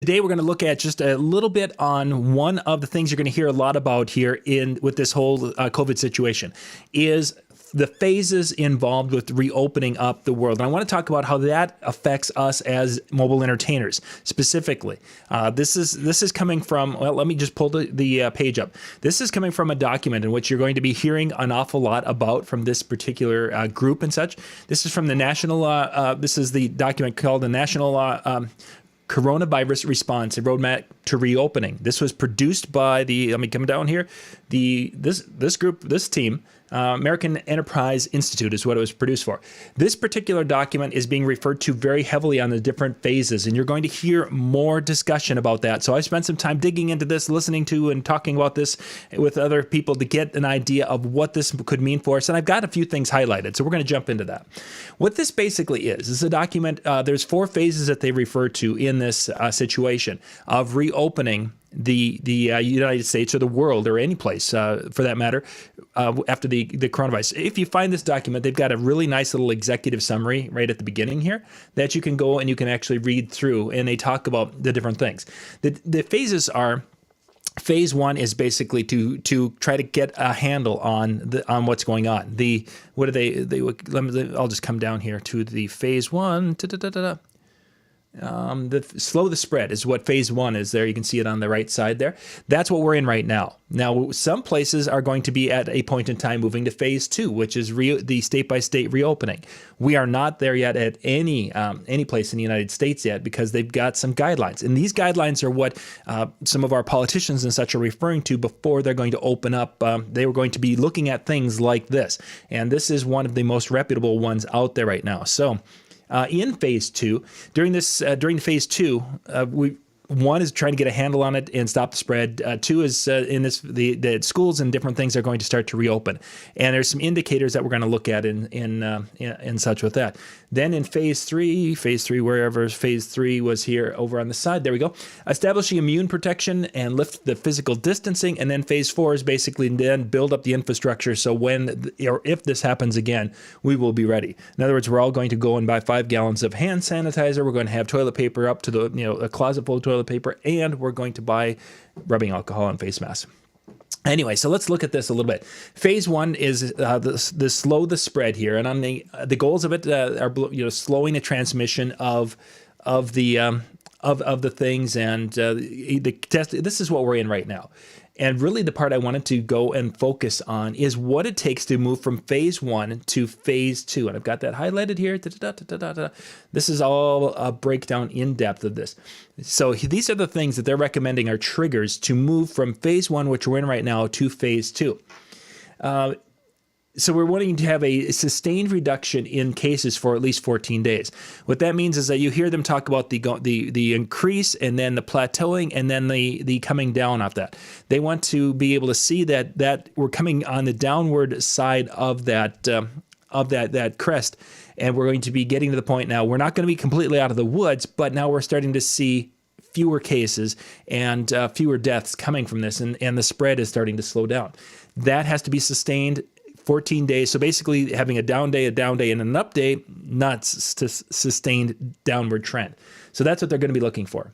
Today, we're going to look at just a little bit on one of the things you're going to hear a lot about here with this whole COVID situation is the phases involved with reopening up the world. And I want to talk about how that affects us as mobile entertainers specifically. This is coming from, well, let me just pull the page up. This is coming from a document in which you're going to be hearing an awful lot about from this particular group and such. This is from the National, this is the document called the National Coronavirus Response, a Roadmap to Reopening. This was produced by let me come down here, this group, this team, American Enterprise Institute is what it was produced for. This particular document is being referred to very heavily on the different phases, and you're going to hear more discussion about that. So I spent some time digging into this, listening to and talking about this with other people to get an idea of what this could mean for us, and I've got a few things highlighted, so we're going to jump into that. What this basically is a document, there's 4 phases that they refer to in this situation of reopening the United States or the world or any place for that matter after the coronavirus. If you find this document, they've got a really nice little executive summary right at the beginning here that you can go and you can actually read through, and they talk about the different things. The phases are, phase 1 is basically to try to get a handle on what's going on. I'll just come down here to the phase 1. Slow the spread is what phase 1 is there. You can see it on the right side there. That's what we're in right now. Now, some places are going to be at a point in time moving to phase 2, which is the state-by-state reopening. We are not there yet at any place in the United States yet because they've got some guidelines. And these guidelines are what some of our politicians and such are referring to before they're going to open up. They were going to be looking at things like this. And this is one of the most reputable ones out there right now. So, in phase 2, during phase 2, 1 is trying to get a handle on it and stop the spread. 2 is the schools and different things are going to start to reopen, and there's some indicators that we're going to look at in such with that. Then in phase 3, wherever phase 3 was here over on the side, there we go. Establishing immune protection and lift the physical distancing, and then phase 4 is basically then build up the infrastructure so when or if this happens again, we will be ready. In other words, we're all going to go and buy 5 gallons of hand sanitizer. We're going to have toilet paper up to a closet full of toilet paper, and we're going to buy rubbing alcohol and face masks. Anyway, so let's look at this a little bit. Phase 1 is the slow the spread here, and on the goals of it are slowing the transmission of the things and the test. This is what we're in right now. And really the part I wanted to go and focus on is what it takes to move from phase 1 to phase 2. And I've got that highlighted here. This is all a breakdown in depth of this. So these are the things that they're recommending are triggers to move from phase 1, which we're in right now, to phase 2. So we're wanting to have a sustained reduction in cases for at least 14 days. What that means is that you hear them talk about the increase and then the plateauing and then the coming down off that. They want to be able to see that we're coming on the downward side of that crest, and we're going to be getting to the point now. We're not going to be completely out of the woods, but now we're starting to see fewer cases and fewer deaths coming from this, and the spread is starting to slow down. That has to be sustained 14 days. So basically having a down day, and an up day, not sustained downward trend. So that's what they're going to be looking for.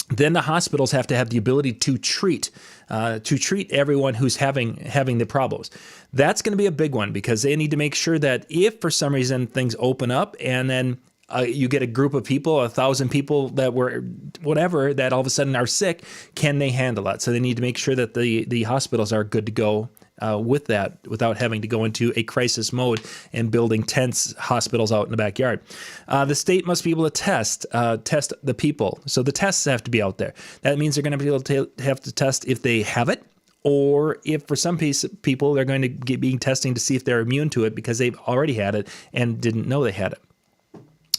Then the hospitals have to have the ability to treat everyone who's having the problems. That's going to be a big one because they need to make sure that if for some reason things open up and then you get a group of people, 1,000 people that were whatever, that all of a sudden are sick, can they handle that? So they need to make sure that the hospitals are good to go with that without having to go into a crisis mode and building tents, hospitals out in the backyard. The state must be able to test the people. So the tests have to be out there. That means they're going to be able to have to test if they have it, or if for some people they're going to be testing to see if they're immune to it because they've already had it and didn't know they had it.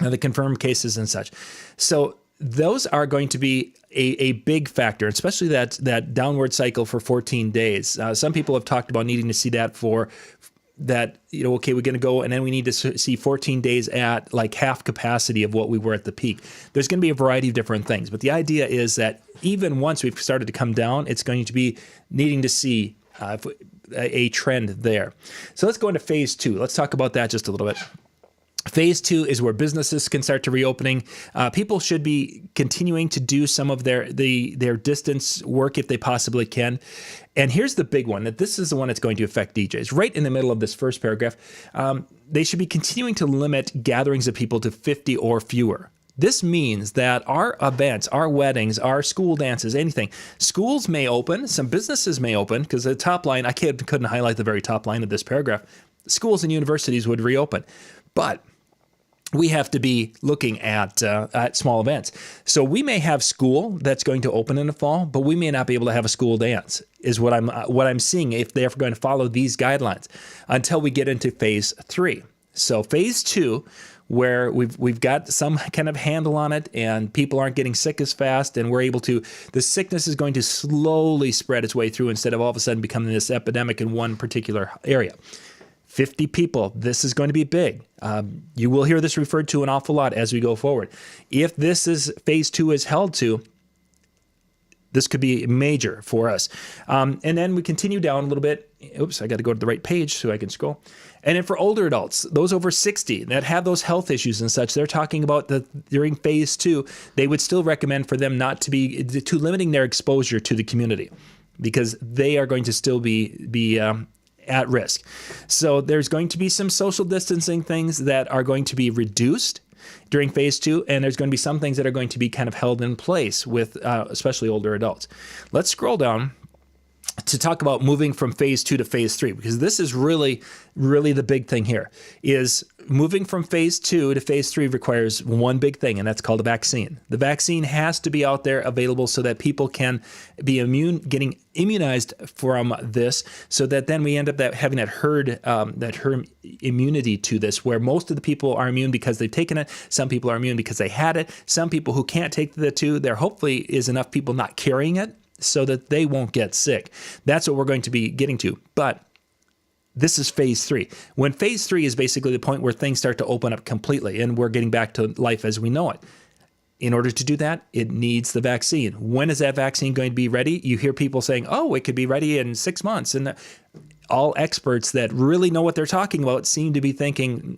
The confirmed cases and such. So those are going to be a big factor, especially that downward cycle for 14 days. Some people have talked about needing to see that for that, okay, we're going to go and then we need to see 14 days at like half capacity of what we were at the peak. There's going to be a variety of different things, but the idea is that even once we've started to come down, it's going to be needing to see a trend there. So let's go into phase 2. Let's talk about that just a little bit. Phase 2 is where businesses can start to reopening. People should be continuing to do some of their distance work if they possibly can. And here's the big one, that this is the one that's going to affect DJs. Right in the middle of this first paragraph, they should be continuing to limit gatherings of people to 50 or fewer. This means that our events, our weddings, our school dances, anything, schools may open, some businesses may open, because the top line, I couldn't highlight the very top line of this paragraph. Schools and universities would reopen. But we have to be looking at small events. So we may have school that's going to open in the fall, but we may not be able to have a school dance, is what I'm seeing if they're going to follow these guidelines until we get into phase 3. So phase 2, where we've got some kind of handle on it and people aren't getting sick as fast, and the sickness is going to slowly spread its way through instead of all of a sudden becoming this epidemic in one particular area. 50 people, this is going to be big. You will hear this referred to an awful lot as we go forward. If this is phase 2 is held to, this could be major for us. And then we continue down a little bit. Oops, I got to go to the right page so I can scroll. And then for older adults, those over 60 that have those health issues and such, they're talking about that during phase 2, they would still recommend for them not to be too limiting their exposure to the community, because they are going to still be at risk. So there's going to be some social distancing things that are going to be reduced during phase 2, and there's going to be some things that are going to be kind of held in place with especially older adults. Let's scroll down to talk about moving from phase 2 to phase 3, because this is really, really the big thing here. Is moving from phase 2 to phase 3 requires one big thing, and that's called a vaccine. The vaccine has to be out there available so that people can be getting immunized from this, so that then we end up having that herd immunity to this, where most of the people are immune because they've taken it. Some people are immune because they had it. Some people who can't take the 2, there hopefully is enough people not carrying it so that they won't get sick. That's what we're going to be getting to. But this is phase 3. When phase 3 is basically the point where things start to open up completely and we're getting back to life as we know it. In order to do that, it needs the vaccine. When is that vaccine going to be ready? You hear people saying, oh, it could be ready in 6 months. And all experts that really know what they're talking about seem to be thinking,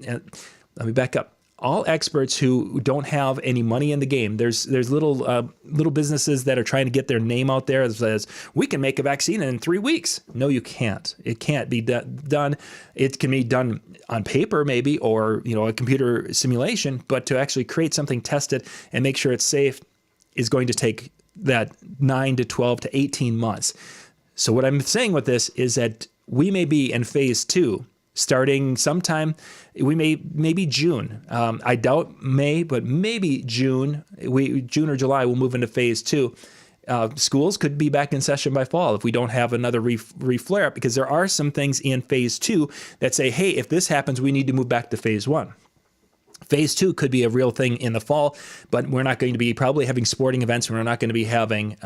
let me back up. All experts who don't have any money in the game, there's little businesses that are trying to get their name out there as we can make a vaccine in 3 weeks. No, you can't. It can't be done. It can be done on paper maybe, or a computer simulation, but to actually create something, test it, and make sure it's safe is going to take that 9 to 12 to 18 months. So what I'm saying with this is that we may be in phase 2 starting sometime. Maybe June. I doubt May, but maybe June. June or July, we'll move into phase 2. Schools could be back in session by fall if we don't have another re-flare up, because there are some things in phase 2 that say, hey, if this happens, we need to move back to phase 1. Phase 2 could be a real thing in the fall, but we're not going to be probably having sporting events, and we're not going to be having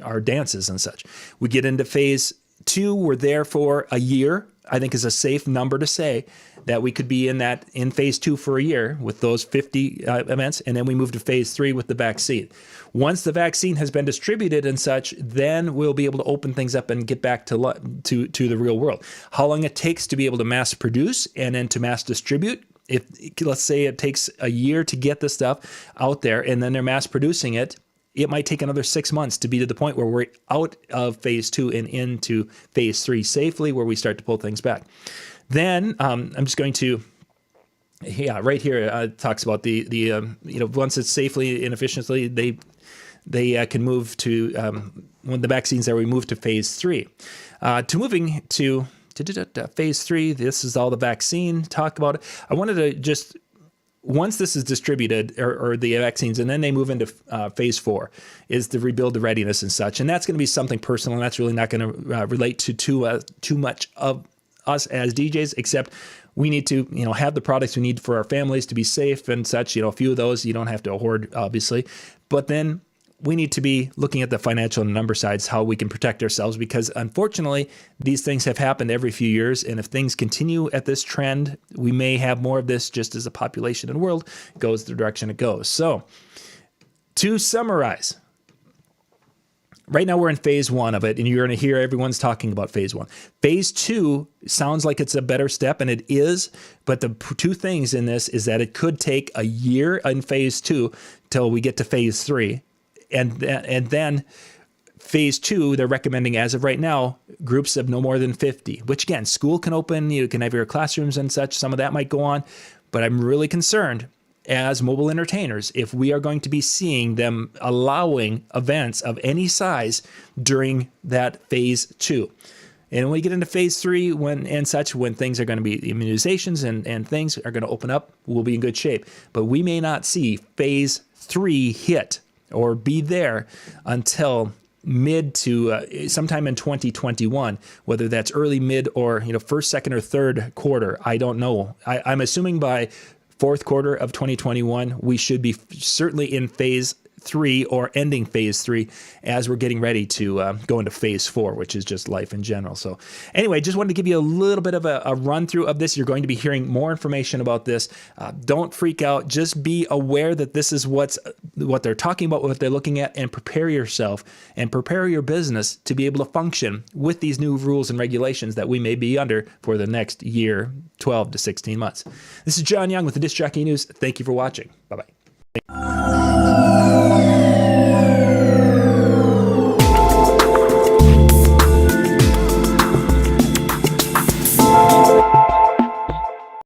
our dances and such. We get into phase 2, we're there for a year. I think is a safe number to say that we could be in phase 2 for a year with those 50 events, and then we move to phase 3 with the vaccine. Once the vaccine has been distributed and such, then we'll be able to open things up and get back to the real world. How long it takes to be able to mass produce and then to mass distribute, if let's say it takes a year to get this stuff out there and then they're mass producing it, it might take another 6 months to be to the point where we're out of phase 2 and into phase 3 safely, where we start to pull things back. Then I'm just going to, right here it talks about the once it's safely and efficiently, they can move to when the vaccine's there, we move to phase 3. To moving to phase 3, this is all the vaccine talk about it. I wanted to just, once this is distributed, or the vaccines, and then they move into phase 4, is to rebuild the readiness and such. And that's going to be something personal, and that's really not going to relate to too much of us as DJs, except we need to have the products we need for our families to be safe and such. A few of those you don't have to hoard, obviously. But then we need to be looking at the financial and number sides, how we can protect ourselves, because unfortunately, these things have happened every few years. And if things continue at this trend, we may have more of this just as the population in the world goes the direction it goes. So to summarize, right now we're in phase 1 of it, and you're going to hear everyone's talking about phase 1. Phase 2 sounds like it's a better step, and it is, but the two things in this is that it could take a year in phase 2 till we get to phase 3. And then phase 2, they're recommending as of right now, groups of no more than 50, which again, school can open, you can have your classrooms and such, some of that might go on, but I'm really concerned as mobile entertainers if we are going to be seeing them allowing events of any size during that phase 2. And when we get into phase 3 when things are going to be immunizations and things are going to open up, we'll be in good shape. But we may not see phase 3 hit or be there until mid to sometime in 2021, whether that's early, mid, or first, second, or third quarter. I don't know. I'm assuming by fourth quarter of 2021, we should be certainly in phase 3 or ending phase 3 as we're getting ready to go into phase 4, which is just life in general. So anyway, just wanted to give you a little bit of a run through of this. You're going to be hearing more information about this. Don't freak out. Just be aware that this is what they're talking about, what they're looking at, and prepare yourself and prepare your business to be able to function with these new rules and regulations that we may be under for the next year, 12 to 16 months. This is John Young with the Disc Jockey News. Thank you for watching. Bye-bye.